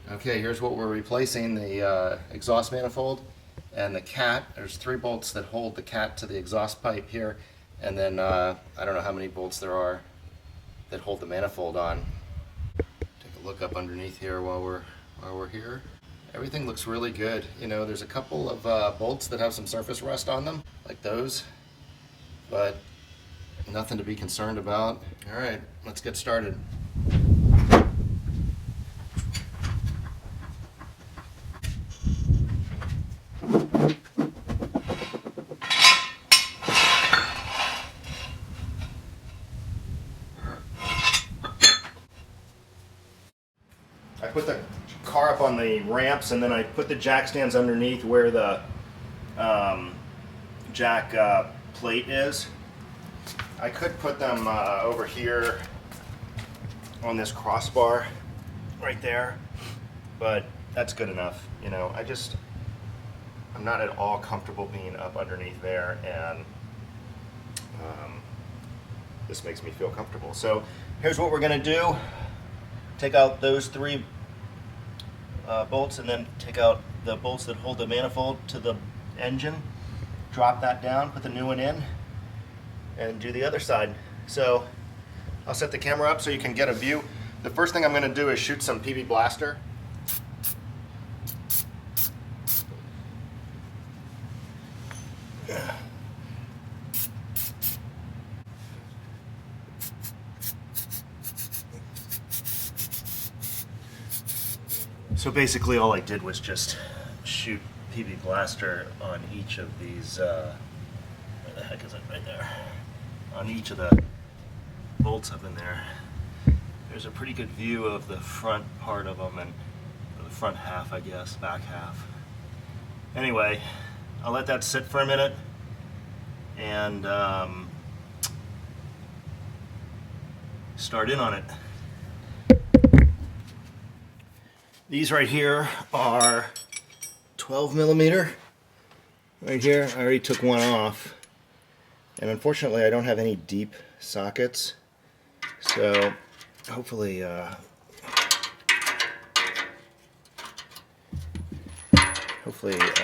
Okay, here's what we're replacing: the exhaust manifold and the cat. There's 3 bolts that hold the cat to the exhaust pipe here, and then I don't know how many bolts there are that hold the manifold on. Take a look up underneath here while we're here. Everything looks really good. You know, there's a couple of bolts that have some surface rust on them, like those, but nothing to be concerned about. All right, let's get started. I put the car up on the ramps, and then I put the jack stands underneath where the jack plate is. I could put them over here on this crossbar right there, but that's good enough. You know, I'm not at all comfortable being up underneath there, and this makes me feel comfortable. So here's what we're gonna do. Take out those 3 bolts, and then take out the bolts that hold the manifold to the engine. Drop that down, put the new one in, and do the other side. So I'll set the camera up so you can get a view. The first thing I'm going to do is shoot some PB Blaster. So basically all I did was just shoot PB Blaster on each of these, where the heck is it, right there, on each of the bolts up in there. There's a pretty good view of the front part of them, and the front half, I guess, back half. Anyway, I'll let that sit for a minute, and start in on it. These right here are 12mm. Right here, I already took one off. And unfortunately, I don't have any deep sockets. So hopefully, I'll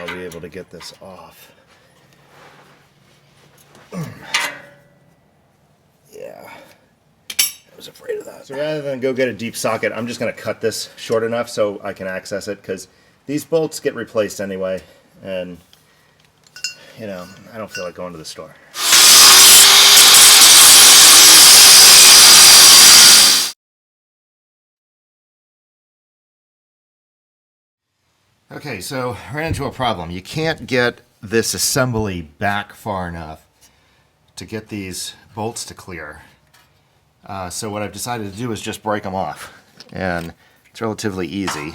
be able to get this off. Yeah. I was afraid of that. So rather than go get a deep socket, I'm just going to cut this short enough so I can access it, because these bolts get replaced anyway, and you know, I don't feel like going to the store. Okay, so I ran into a problem. You can't get this assembly back far enough to get these bolts to clear. So what I've decided to do is just break them off, and it's relatively easy.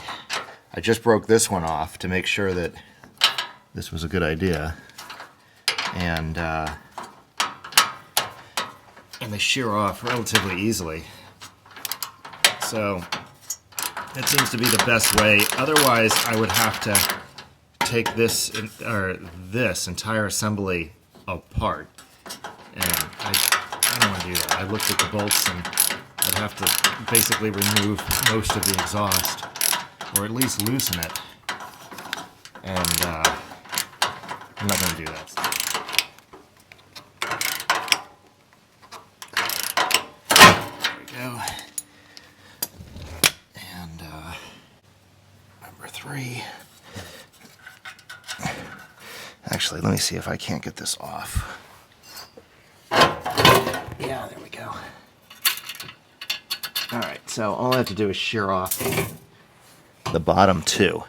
I just broke this one off to make sure that this was a good idea, and they shear off relatively easily. So it seems to be the best way. Otherwise, I would have to take this entire assembly apart, and I don't want to do that. I looked at the bolts, and I'd have to basically remove most of the exhaust, or at least loosen it, and I'm not going to do that. There we go. And number 3. Actually, let me see if I can't get this off. Yeah, there we go. Alright, so all I have to do is shear off the bottom 2.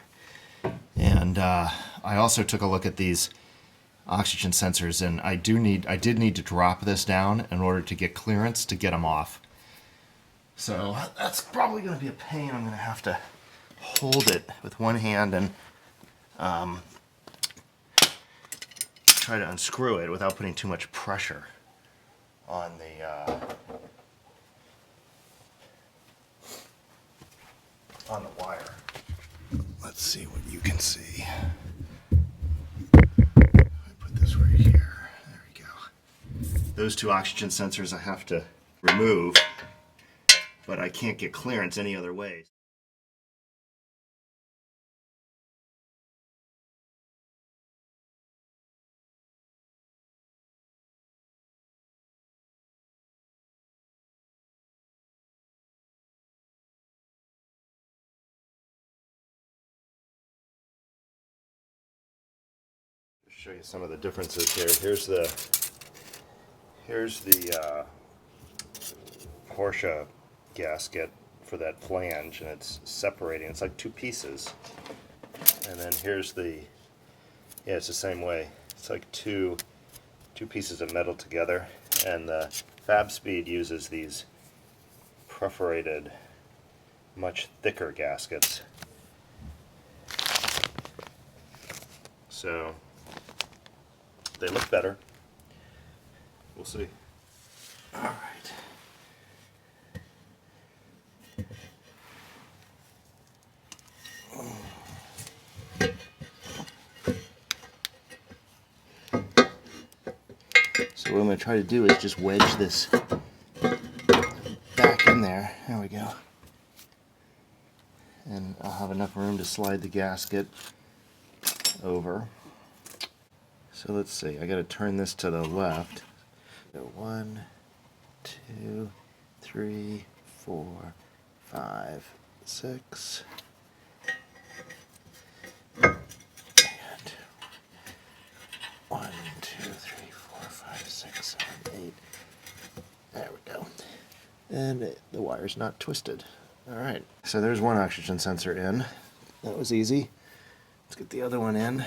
And I also took a look at these oxygen sensors, and I did need to drop this down in order to get clearance to get them off. So that's probably going to be a pain. I'm going to have to hold it with one hand and try to unscrew it without putting too much pressure on the wire. Let's see what you can see. I put this right here. There we go. Those 2 oxygen sensors I have to remove, but I can't get clearance any other way. Show you some of the differences here. Here's the Porsche gasket for that flange, and it's separating. It's like two pieces. And then here's the, yeah, it's the same way. It's like two pieces of metal together. And the Fabspeed uses these perforated, much thicker gaskets. So they look better. We'll see. All right. So what I'm going to try to do is just wedge this back in there. There we go. And I'll have enough room to slide the gasket over. So let's see, I got to turn this to the left. So 1, 2, 3, 4, 5, 6. And 1, 2, 3, 4, 5, 6, 7, 8. There we go. And the wire's not twisted. Alright, so there's one oxygen sensor in. That was easy. Let's get the other one in. 1,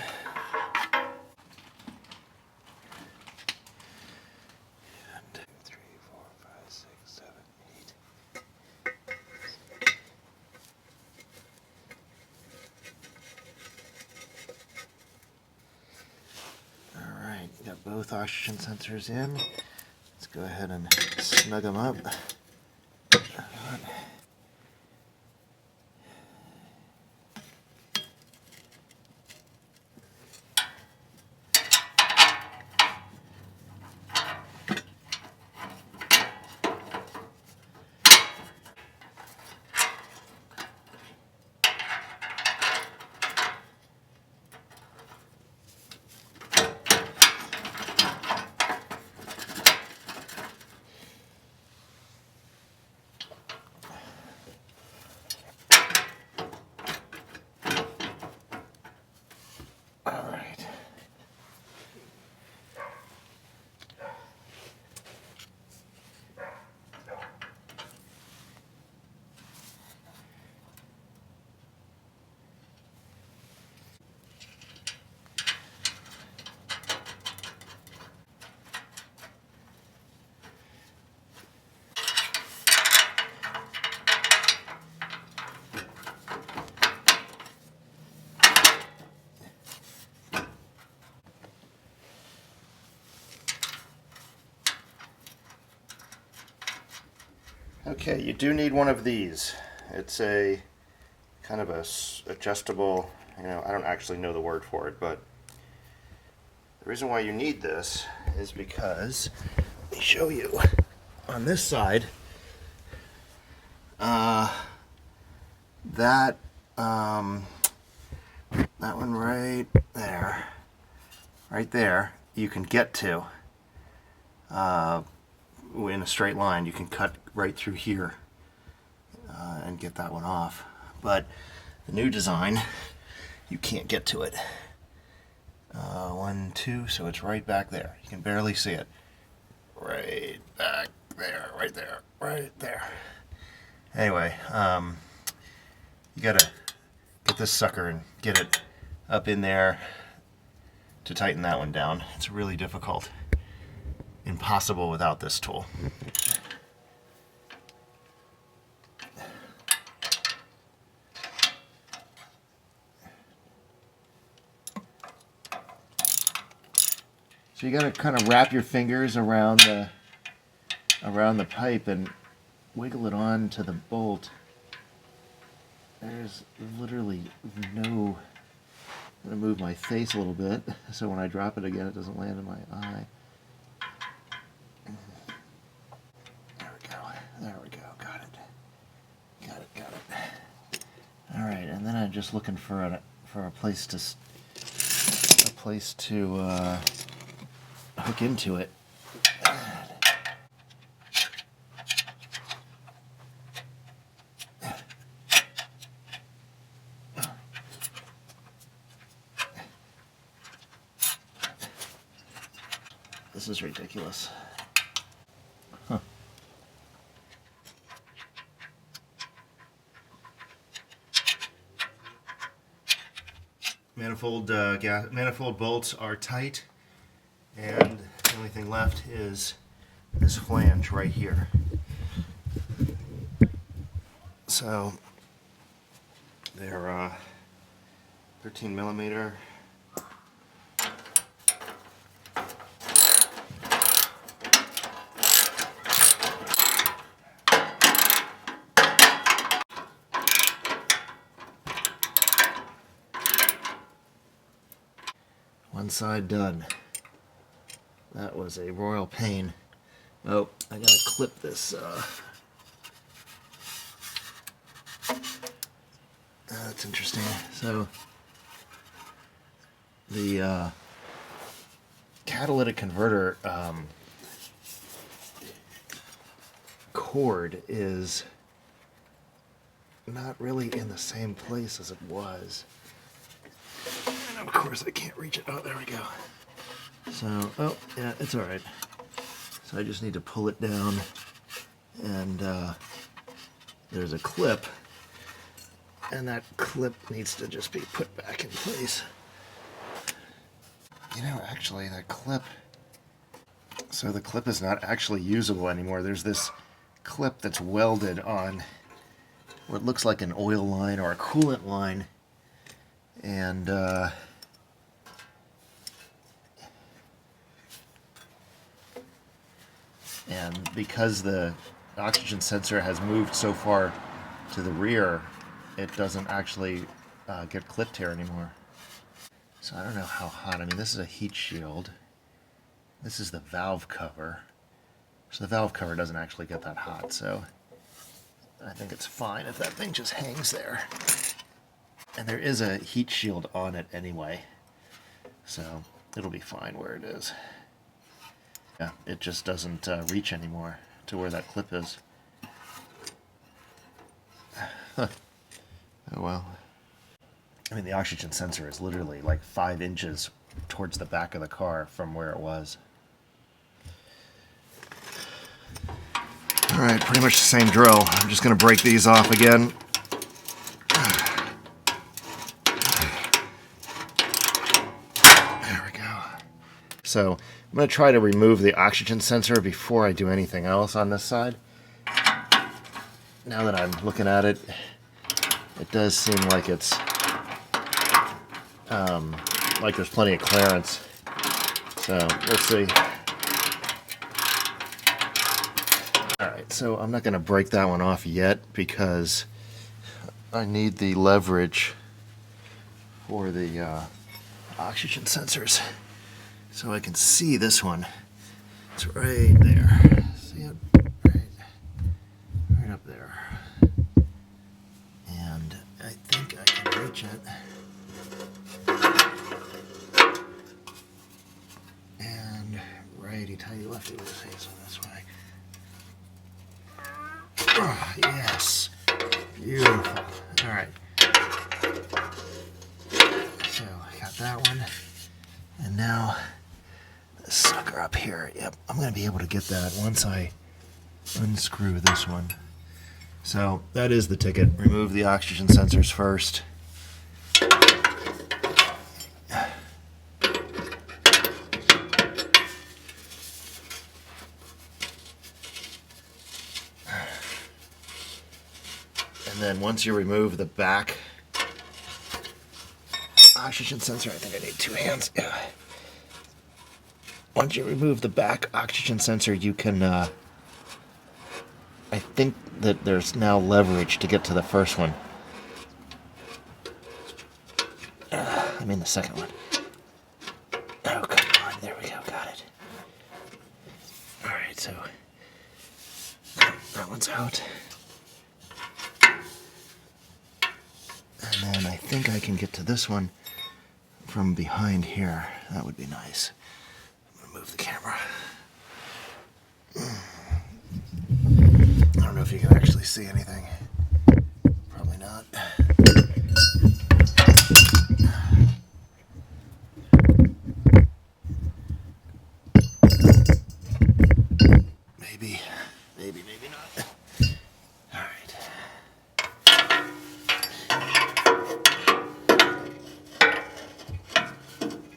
2, 3, 4, 5, 6, 7, 8. Alright, got both oxygen sensors in. Let's go ahead and snug them up. Alright. Okay, you do need one of these. It's a kind of a adjustable, I don't actually know the word for it, but the reason why you need this is because, let me show you, on this side, that one right there, you can get to in a straight line. You can cut right through here and get that one off. But the new design, you can't get to it. 1, 2, so it's right back there. You can barely see it. Right back there, right there, right there. Anyway, you gotta get this sucker and get it up in there to tighten that one down. It's really difficult. Impossible without this tool. So you got to kind of wrap your fingers around the pipe and wiggle it on to the bolt. There's literally no. I'm going to move my face a little bit so when I drop it again it doesn't land in my eye. There we go. Got it. Alright, and then I'm just looking for a place to hook into it. This is ridiculous. Huh. Manifold bolts are tight, and the only thing left is this flange right here. So they're 13 millimeter. One side done. That was a royal pain. Oh, I gotta clip this. That's interesting. So the catalytic converter cord is not really in the same place as it was. And of course I can't reach it. Oh, there we go. So, oh, yeah, it's all right. So I just need to pull it down, and there's a clip, and that clip needs to just be put back in place. You know, actually, that clip, so the clip is not actually usable anymore. There's this clip that's welded on what looks like an oil line or a coolant line, and because the oxygen sensor has moved so far to the rear, it doesn't actually get clipped here anymore. So I don't know how hot. I mean, this is a heat shield. This is the valve cover. So the valve cover doesn't actually get that hot, so I think it's fine if that thing just hangs there. And there is a heat shield on it anyway, so it'll be fine where it is. Yeah, it just doesn't reach anymore to where that clip is. Oh well. I mean, the oxygen sensor is literally like 5 inches towards the back of the car from where it was. Alright, pretty much the same drill. I'm just going to break these off again. There we go. So I'm going to try to remove the oxygen sensor before I do anything else on this side. Now that I'm looking at it, it does seem like it's like there's plenty of clearance. So we'll see. Alright, so I'm not going to break that one off yet because I need the leverage for the oxygen sensors. So I can see this one. It's right there. See it? Right up there. And I think I can reach it. And righty tighty lefty with his hands on this way. Oh, yes. Beautiful. Alright. So I got that one. And now this sucker up here. Yep, I'm going to be able to get that once I unscrew this one. So that is the ticket. Remove the oxygen sensors first. And then once you remove the back oxygen sensor, I think I need 2 hands. Yeah. Once you remove the back oxygen sensor, you can, I think that there's now leverage to get to the first one. I mean the second one. Oh, come on. There we go. Got it. Alright, so that one's out. And then I think I can get to this one from behind here. That would be nice. I'm going to move the camera. I don't know if you can actually see anything. Probably not.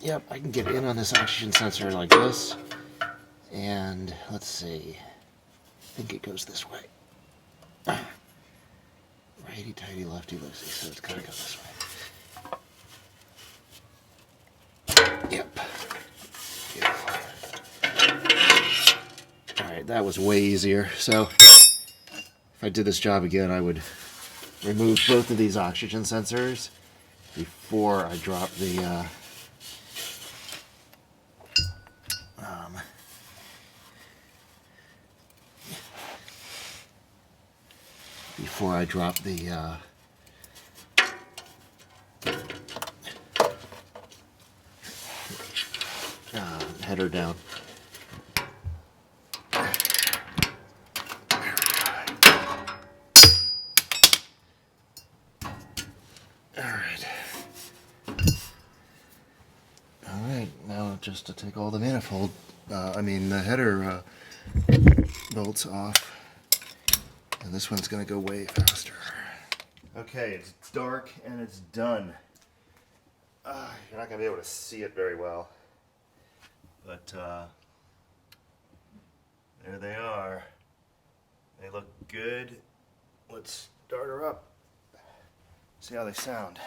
Yep, I can get in on this oxygen sensor like this. And let's see. I think it goes this way. Righty tighty, lefty loosey, so it's gotta go this way. Yep. Beautiful. Alright, that was way easier. So, if I did this job again, I would remove both of these oxygen sensors before I drop the header down. Alright, now just to take all the manifold, the header bolts off. And this one's going to go way faster. Okay, it's dark and it's done. You're not going to be able to see it very well. But there they are. They look good. Let's start her up. See how they sound.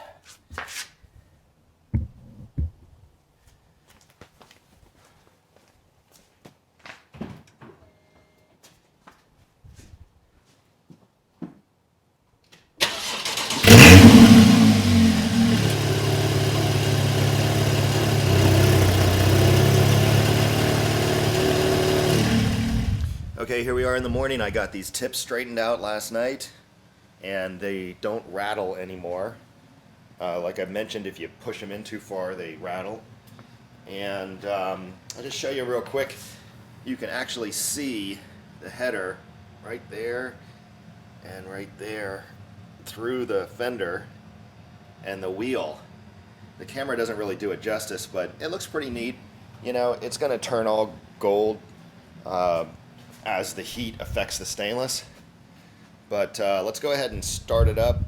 Okay, here we are in the morning. I got these tips straightened out last night, and they don't rattle anymore. Like I mentioned, if you push them in too far, they rattle. And I'll just show you real quick. You can actually see the header right there and right there through the fender and the wheel. The camera doesn't really do it justice, but it looks pretty neat. You know, it's going to turn all gold as the heat affects the stainless. But let's go ahead and start it up.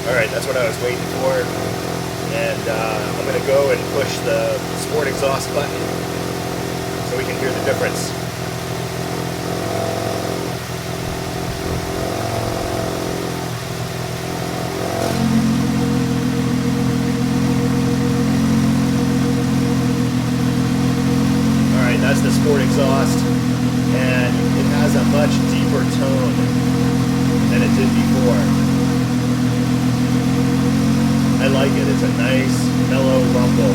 Alright, that's what I was waiting for. And I'm going to go and push the sport exhaust button so we can hear the difference. Alright, that's the sport exhaust, and it has a much deeper tone than it did before. I like it. It's a nice, mellow rumble.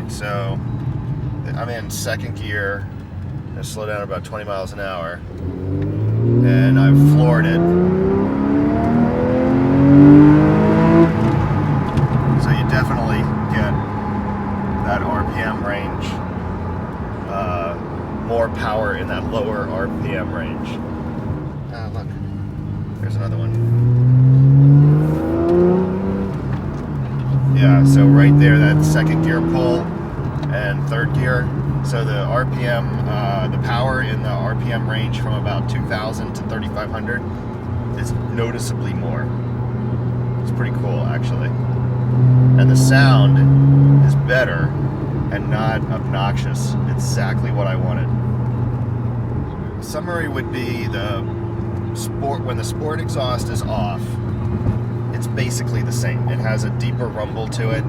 So I'm in second gear. I slow down about 20 miles an hour, and I've floored it. So you definitely get that RPM range more power in that lower RPM range. Look, there's another one. Yeah, so right there, that second gear pull and third gear. So the RPM, the power in the RPM range from about 2,000 to 3,500 is noticeably more. It's pretty cool, actually. And the sound is better and not obnoxious. Exactly what I wanted. Summary would be when the sport exhaust is off, it's basically the same. It has a deeper rumble to it.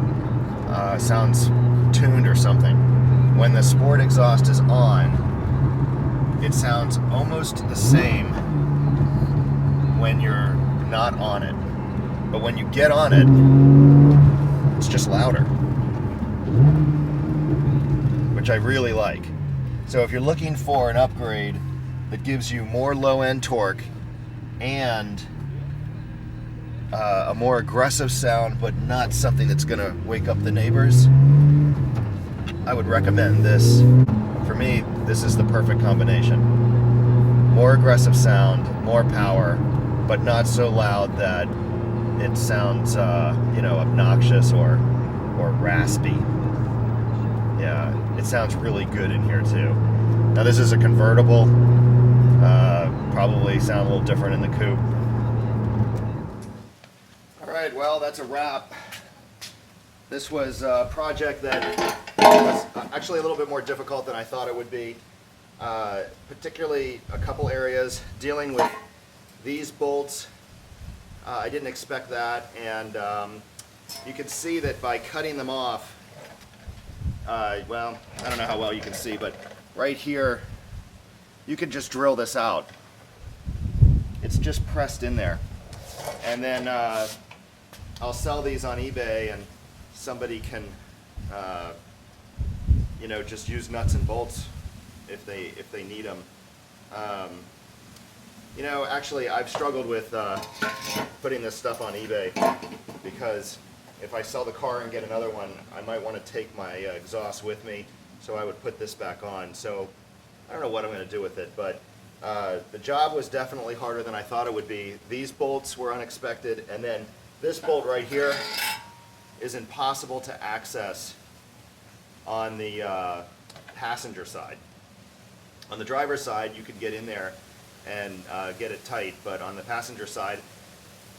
Sounds tuned or something. When the sport exhaust is on, it sounds almost the same when you're not on it. But when you get on it, it's just louder, which I really like. So if you're looking for an upgrade that gives you more low-end torque and a more aggressive sound, but not something that's going to wake up the neighbors, I would recommend this. For me, this is the perfect combination. More aggressive sound, more power, but not so loud that it sounds, obnoxious or raspy. Yeah, it sounds really good in here too. Now this is a convertible. Probably sound a little different in the coupe. All right, well, that's a wrap. This was a project that was actually a little bit more difficult than I thought it would be. Particularly a couple areas dealing with these bolts. I didn't expect that, and you can see that by cutting them off, well, I don't know how well you can see, but right here, you can just drill this out. It's just pressed in there. And then I'll sell these on eBay, and somebody can, just use nuts and bolts if they need them. Actually, I've struggled with putting this stuff on eBay because if I sell the car and get another one, I might want to take my exhaust with me, so I would put this back on. So I don't know what I'm going to do with it, but the job was definitely harder than I thought it would be. These bolts were unexpected, and then this bolt right here is impossible to access on the passenger side. On the driver's side, you could get in there and get it tight, but on the passenger side,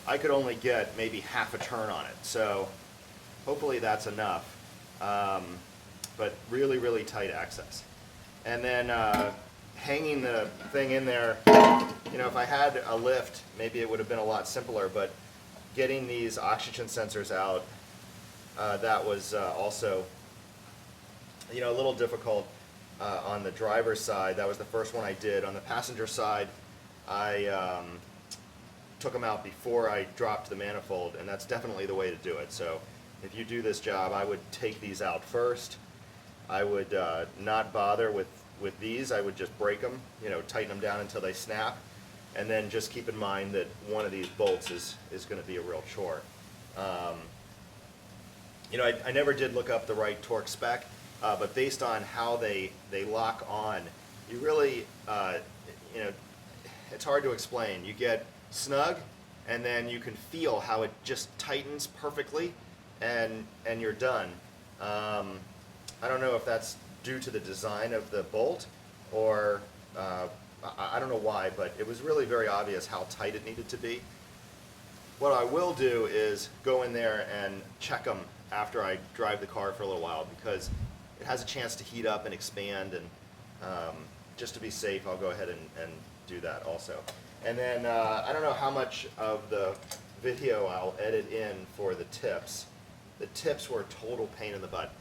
I could only get maybe half a turn on it. So hopefully that's enough, but really, really tight access. And then hanging the thing in there, if I had a lift, maybe it would have been a lot simpler, but getting these oxygen sensors out, that was also, a little difficult. On the driver's side, that was the first one I did. On the passenger side, I took them out before I dropped the manifold, and that's definitely the way to do it. So if you do this job, I would take these out first. I would not bother with these. I would just break them, tighten them down until they snap, and then just keep in mind that one of these bolts is going to be a real chore. I never did look up the right torque spec. But based on how they lock on, you really, it's hard to explain. You get snug, and then you can feel how it just tightens perfectly, and you're done. I don't know if that's due to the design of the bolt, or I don't know why, but it was really very obvious how tight it needed to be. What I will do is go in there and check them after I drive the car for a little while, because it has a chance to heat up and expand, and just to be safe, I'll go ahead and do that also. And then I don't know how much of the video I'll edit in for the tips. The tips were a total pain in the butt.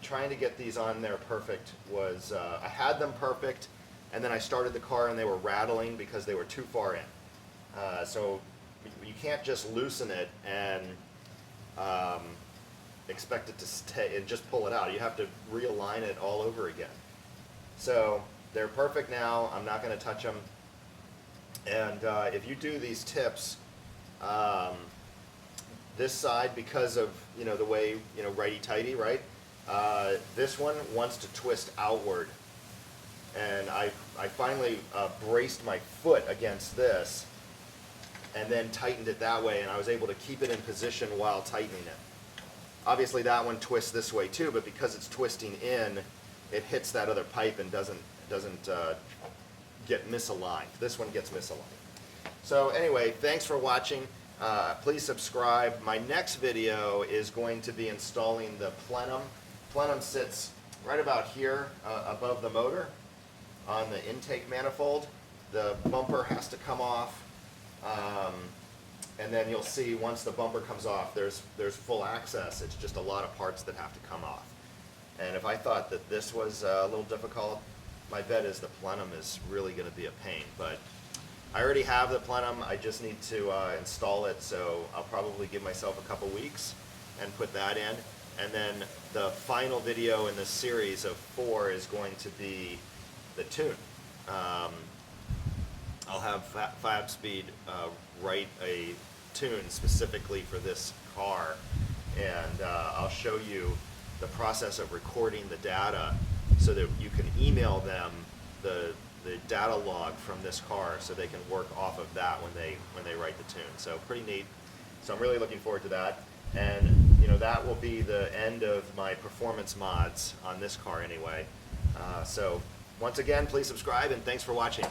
Trying to get these on there perfect was, I had them perfect, and then I started the car and they were rattling because they were too far in. So you can't just loosen it and expect it to stay and just pull it out. You have to realign it all over again. So they're perfect now. I'm not going to touch them. And if you do these tips, this side, because of the way righty-tighty, right? This one wants to twist outward and I finally braced my foot against this and then tightened it that way, and I was able to keep it in position while tightening it. Obviously that one twists this way too, but because it's twisting in, it hits that other pipe and doesn't get misaligned. This one gets misaligned. So anyway, thanks for watching. Please subscribe. My next video is going to be installing the plenum. Plenum sits right about here above the motor on the intake manifold. The bumper has to come off, and then you'll see once the bumper comes off, there's full access. It's just a lot of parts that have to come off. And if I thought that this was a little difficult, my bet is the plenum is really going to be a pain. But I already have the plenum. I just need to install it, so I'll probably give myself a couple weeks and put that in. And then the final video in this series of 4 is going to be the tune. I'll have Fabspeed write a tune specifically for this car, and I'll show you the process of recording the data so that you can email them the data log from this car, so they can work off of that when they write the tune. So pretty neat. So I'm really looking forward to that. And you know, that will be the end of my performance mods on this car anyway. So once again, please subscribe, and thanks for watching.